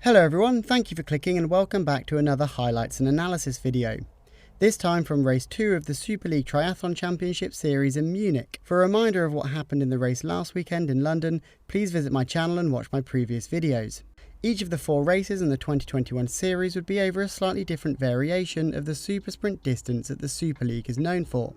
Hello everyone, thank you for clicking and welcome back to another highlights and analysis video. This time from race 2 of the Super League Triathlon Championship Series in Munich. For a reminder of what happened in the race last weekend in London, please visit my channel and watch my previous videos. Each of the 4 races in the 2021 series would be over a slightly different variation of the super sprint distance that the Super League is known for.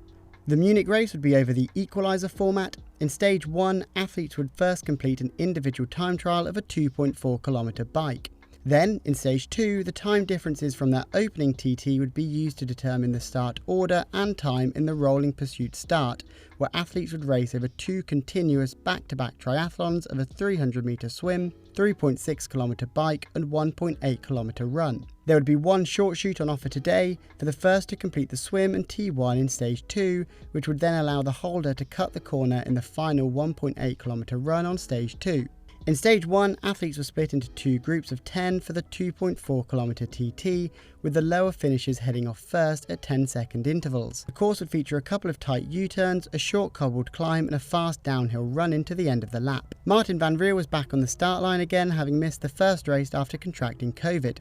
The Munich race would be over the equaliser format. In stage 1, athletes would first complete an individual time trial of a 2.4 kilometre bike. Then, in stage 2, the time differences from their opening TT would be used to determine the start order and time in the rolling pursuit start, where athletes would race over 2 continuous back-to-back triathlons of a 300 metre swim, 3.6 kilometre bike and 1.8 kilometre run. There would be 1 short shoot on offer today for the first to complete the swim and T1 in stage 2, which would then allow the holder to cut the corner in the final 1.8 kilometre run on stage 2. In stage 1, athletes were split into 2 groups of 10 for the 2.4 kilometre TT, with the lower finishers heading off first at 10-second intervals. The course would feature a couple of tight U-turns, a short cobbled climb and a fast downhill run into the end of the lap. Martin van Riel was back on the start line again, having missed the first race after contracting COVID.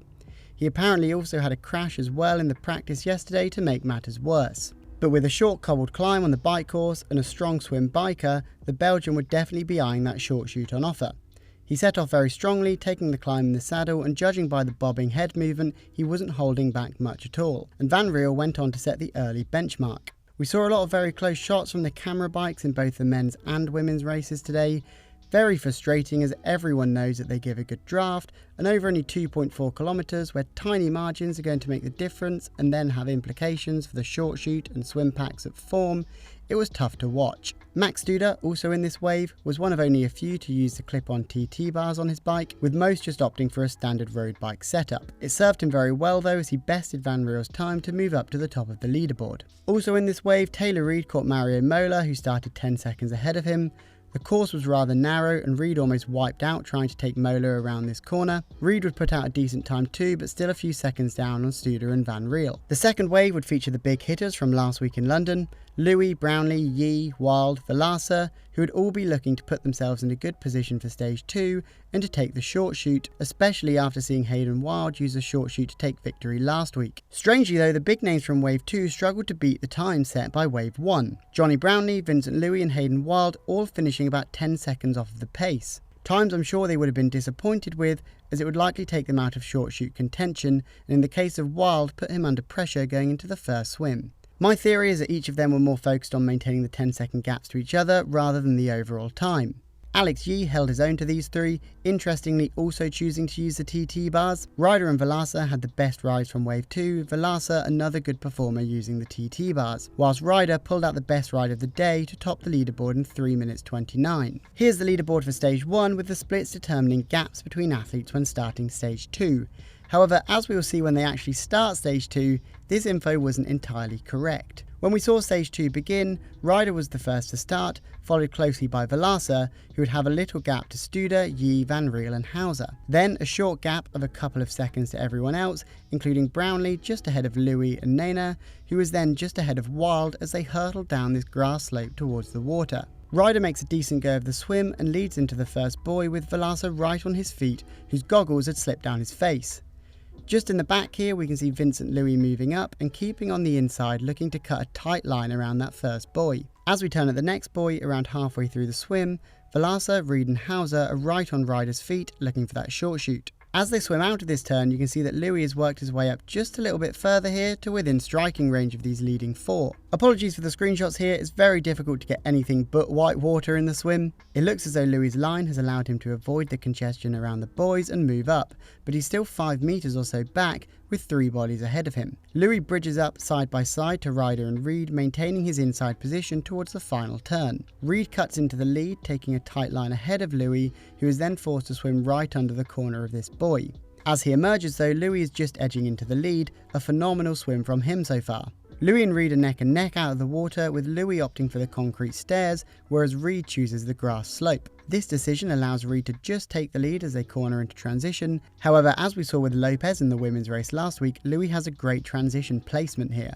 He apparently also had a crash as well in the practice yesterday to make matters worse. But with a short cobbled climb on the bike course and a strong swim biker, the Belgian would definitely be eyeing that short shoot on offer. He set off very strongly, taking the climb in the saddle, and judging by the bobbing head movement, he wasn't holding back much at all, and Van Riel went on to set the early benchmark. We saw a lot of very close shots from the camera bikes in both the men's and women's races today. Very frustrating, as everyone knows that they give a good draft, and over only 2.4 kilometres where tiny margins are going to make the difference and then have implications for the short shoot and swim packs that form, it was tough to watch. Max Duda, also in this wave, was one of only a few to use the clip-on TT bars on his bike, with most just opting for a standard road bike setup. It served him very well though, as he bested Van Riel's time to move up to the top of the leaderboard. Also in this wave, Taylor Reid caught Mario Mola, who started 10 seconds ahead of him. The course was rather narrow and Reid almost wiped out trying to take Mola around this corner. Reid would put out a decent time too, but still a few seconds down on Studer and Van Riel. The second wave would feature the big hitters from last week in London: Louis, Brownlee, Yee, Wild, Velasa, who would all be looking to put themselves in a good position for stage 2 and to take the short shoot, especially after seeing Hayden Wild use the short shoot to take victory last week. Strangely though, the big names from wave 2 struggled to beat the time set by wave 1. Johnny Brownlee, Vincent Louis and Hayden Wild all finishing about 10 seconds off of the pace. Times I'm sure they would have been disappointed with, as it would likely take them out of short shoot contention, and in the case of Wild, put him under pressure going into the first swim. My theory is that each of them were more focused on maintaining the 10-second gaps to each other rather than the overall time. Alex Yee held his own to these 3, interestingly also choosing to use the TT bars. Ryder and Velasa had the best rides from wave 2, Velasa another good performer using the TT bars, whilst Ryder pulled out the best ride of the day to top the leaderboard in 3 minutes 29. Here's the leaderboard for stage 1, with the splits determining gaps between athletes when starting stage 2. However, as we will see when they actually start stage 2, this info wasn't entirely correct. When we saw stage 2 begin, Ryder was the first to start, followed closely by Velasa, who would have a little gap to Studer, Yee, Van Riel and Hauser. Then a short gap of a couple of seconds to everyone else, including Brownlee just ahead of Louis and Nena, who was then just ahead of Wild as they hurtled down this grass slope towards the water. Ryder makes a decent go of the swim and leads into the first buoy, with Velasa right on his feet, whose goggles had slipped down his face. Just in the back here we can see Vincent Louis moving up and keeping on the inside, looking to cut a tight line around that first buoy. As we turn at the next buoy, around halfway through the swim, Velasa, Reid and Hauser are right on Ryder's feet, looking for that short shoot. As they swim out of this turn, you can see that Louis has worked his way up just a little bit further here to within striking range of these leading 4. Apologies for the screenshots here, it's very difficult to get anything but white water in the swim. It looks as though Louis' line has allowed him to avoid the congestion around the buoys and move up, but he's still 5 meters or so back with 3 bodies ahead of him. Louis bridges up side by side to Ryder and Reid, maintaining his inside position towards the final turn. Reid cuts into the lead, taking a tight line ahead of Louis, who is then forced to swim right under the corner of this buoy. As he emerges though, Louis is just edging into the lead, a phenomenal swim from him so far. Louis and Reid are neck and neck out of the water, with Louis opting for the concrete stairs, whereas Reid chooses the grass slope. This decision allows Reid to just take the lead as they corner into transition. However, as we saw with Lopez in the women's race last week, Louis has a great transition placement here.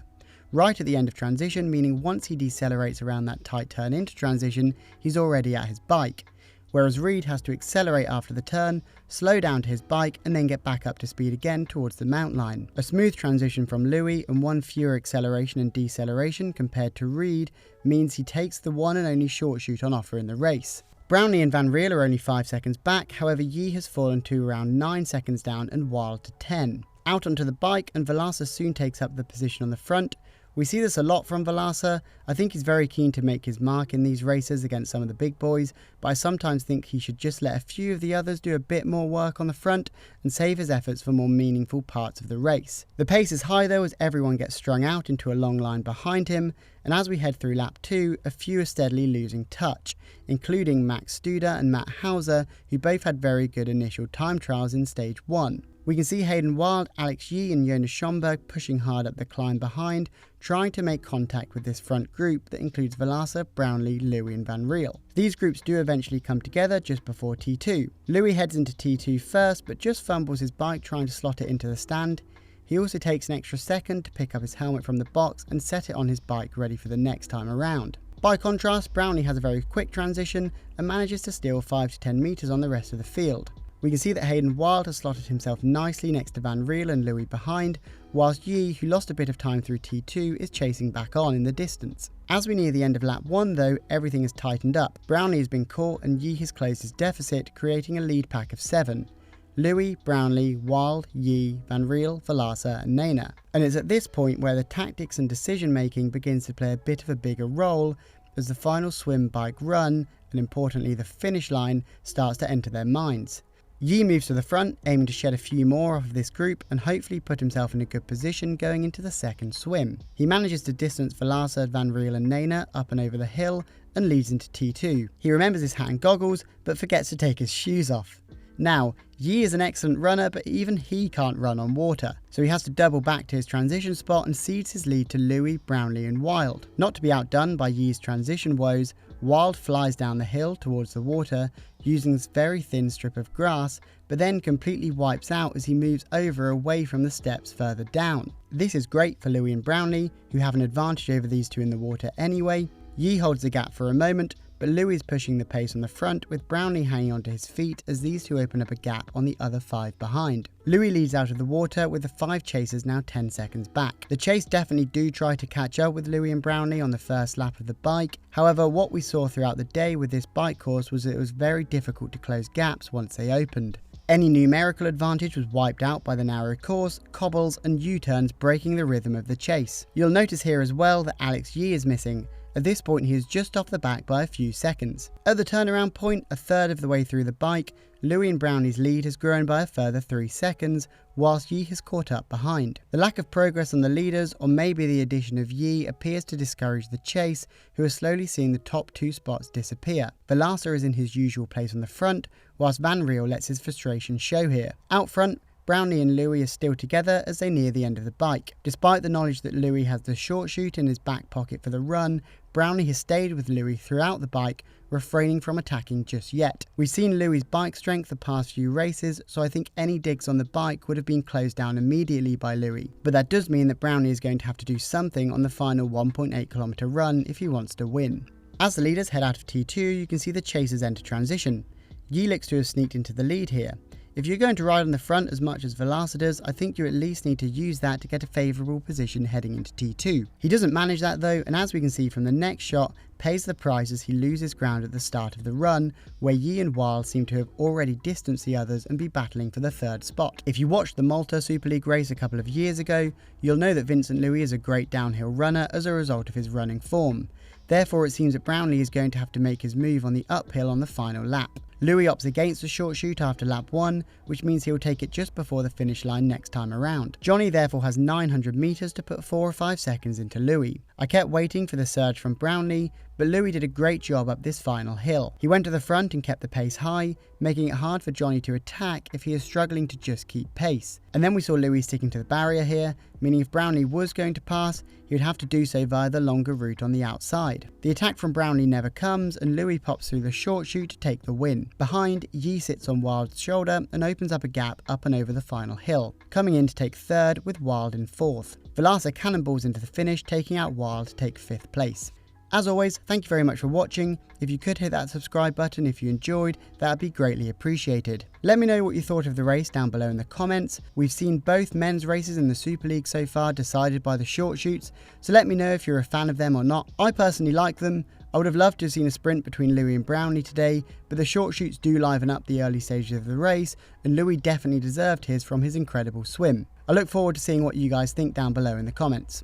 Right at the end of transition, meaning once he decelerates around that tight turn into transition, he's already at his bike. whereas Reed has to accelerate after the turn, slow down to his bike and then get back up to speed again towards the mount line. A smooth transition from Louis and one fewer acceleration and deceleration compared to Reed means he takes the one and only short shoot on offer in the race. Brownlee and Van Riel are only 5 seconds back, however Yi has fallen to around 9 seconds down and Wild to 10. Out onto the bike and Velasa soon takes up the position on the front. We see this a lot from Velasa. I think he's very keen to make his mark in these races against some of the big boys, but I sometimes think he should just let a few of the others do a bit more work on the front and save his efforts for more meaningful parts of the race. The pace is high though as everyone gets strung out into a long line behind him, and as we head through lap 2, a few are steadily losing touch, including Max Studer and Matt Hauser, who both had very good initial time trials in stage 1. We can see Hayden Wild, Alex Yi and Jonas Schomburg pushing hard up the climb behind, trying to make contact with this front group that includes Velasa, Brownlee, Louis and Van Riel. These groups do eventually come together just before T2. Louis heads into T2 first, but just fumbles his bike trying to slot it into the stand. He also takes an extra second to pick up his helmet from the box and set it on his bike ready for the next time around. By contrast, Brownlee has a very quick transition and manages to steal 5 to 10 metres on the rest of the field. We can see that Hayden Wild has slotted himself nicely next to Van Riel and Louis behind, whilst Yi, who lost a bit of time through T2, is chasing back on in the distance. As we near the end of lap 1 though, everything has tightened up. Brownlee has been caught and Yi has closed his deficit, creating a lead pack of 7. Louis, Brownlee, Wild, Yi, Van Riel, Velasa and Nena. And it's at this point where the tactics and decision making begins to play a bit of a bigger role as the final swim, bike, run, and importantly the finish line, starts to enter their minds. Yi moves to the front, aiming to shed a few more off of this group and hopefully put himself in a good position going into the second swim. He manages to distance Velasa, Van Riel and Nena up and over the hill and leads into T2. He remembers his hat and goggles but forgets to take his shoes off. Now, Yi is an excellent runner, but even he can't run on water, so he has to double back to his transition spot and cedes his lead to Louis, Brownlee and Wild. Not to be outdone by Yi's transition woes, Wild flies down the hill towards the water using this very thin strip of grass, but then completely wipes out as he moves over away from the steps further down. This is great for Louis and Brownlee, who have an advantage over these two in the water anyway. Yi holds the gap for a moment, but Louis is pushing the pace on the front with Brownlee hanging onto his feet as these two open up a gap on the other 5 behind. Louis leads out of the water with the 5 chasers now 10 seconds back. The chase definitely do try to catch up with Louis and Brownlee on the first lap of the bike. However, what we saw throughout the day with this bike course was that it was very difficult to close gaps once they opened. Any numerical advantage was wiped out by the narrow course, cobbles and U-turns breaking the rhythm of the chase. You'll notice here as well that Alex Yi is missing. At this point he is just off the back by a few seconds. At the turnaround point, a third of the way through the bike, Louis and Brownlee's lead has grown by a further 3 seconds, whilst Yi has caught up behind. The lack of progress on the leaders, or maybe the addition of Yi, appears to discourage the chase, who are slowly seeing the top 2 spots disappear. Velasa is in his usual place on the front, whilst Van Riel lets his frustration show here. Out front, Brownlee and Louis are still together as they near the end of the bike. Despite the knowledge that Louis has the short shoot in his back pocket for the run, Brownlee has stayed with Louis throughout the bike, refraining from attacking just yet. We've seen Louis' bike strength the past few races, so I think any digs on the bike would have been closed down immediately by Louis. But that does mean that Brownlee is going to have to do something on the final 1.8 kilometre run if he wants to win. As the leaders head out of T2, you can see the chasers enter transition. Yi looks to have sneaked into the lead here. If you're going to ride on the front as much as Velasa does, I think you at least need to use that to get a favourable position heading into T2. He doesn't manage that though, and as we can see from the next shot, pays the price as he loses ground at the start of the run, where Yi and Wild seem to have already distanced the others and be battling for the 3rd spot. If you watched the Malta Super League race a couple of years ago, you'll know that Vincent Louis is a great downhill runner as a result of his running form. Therefore it seems that Brownlee is going to have to make his move on the uphill on the final lap. Louis opts against the short shoot after lap 1, which means he'll take it just before the finish line next time around. Johnny therefore has 900 metres to put 4 or 5 seconds into Louis. I kept waiting for the surge from Brownlee, but Louis did a great job up this final hill. He went to the front and kept the pace high, making it hard for Johnny to attack if he is struggling to just keep pace. And then we saw Louis sticking to the barrier here, meaning if Brownlee was going to pass, he would have to do so via the longer route on the outside. The attack from Brownlee never comes, and Louis pops through the short shoot to take the win. Behind, Yi sits on Wild's shoulder and opens up a gap up and over the final hill, coming in to take 3rd with Wild in 4th. Velasa cannonballs into the finish, taking out Wild to take 5th place. As always, thank you very much for watching. If you could hit that subscribe button if you enjoyed, that would be greatly appreciated. Let me know what you thought of the race down below in the comments. We've seen both men's races in the Super League so far decided by the short shoots, so let me know if you're a fan of them or not. I personally like them. I would have loved to have seen a sprint between Louis and Brownlee today, but the short shoots do liven up the early stages of the race, and Louis definitely deserved his from his incredible swim. I look forward to seeing what you guys think down below in the comments.